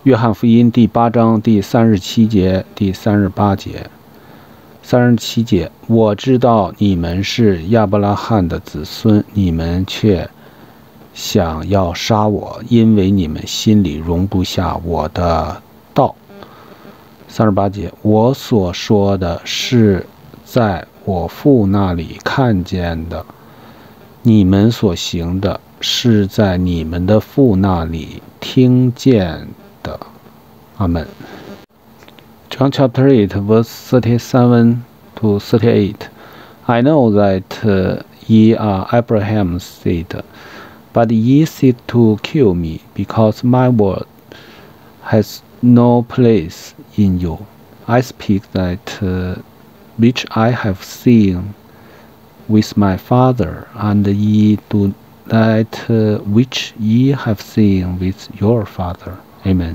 约翰福音第8章第37节、第38节。37节，我知道你们是亚伯拉罕的子孙，你们却想要杀我，因为你们心里容不下我的道。38节，我所说的是在我父那里看见的，你们所行的是在你们的父那里听见的。阿们。John chapter 8, verse 37 to 38. I know that ye are Abraham's seed, but ye seek to kill me, because my word has no place in you. I speak that which I have seen with my father, and ye do that which ye have seen with your father. Amen.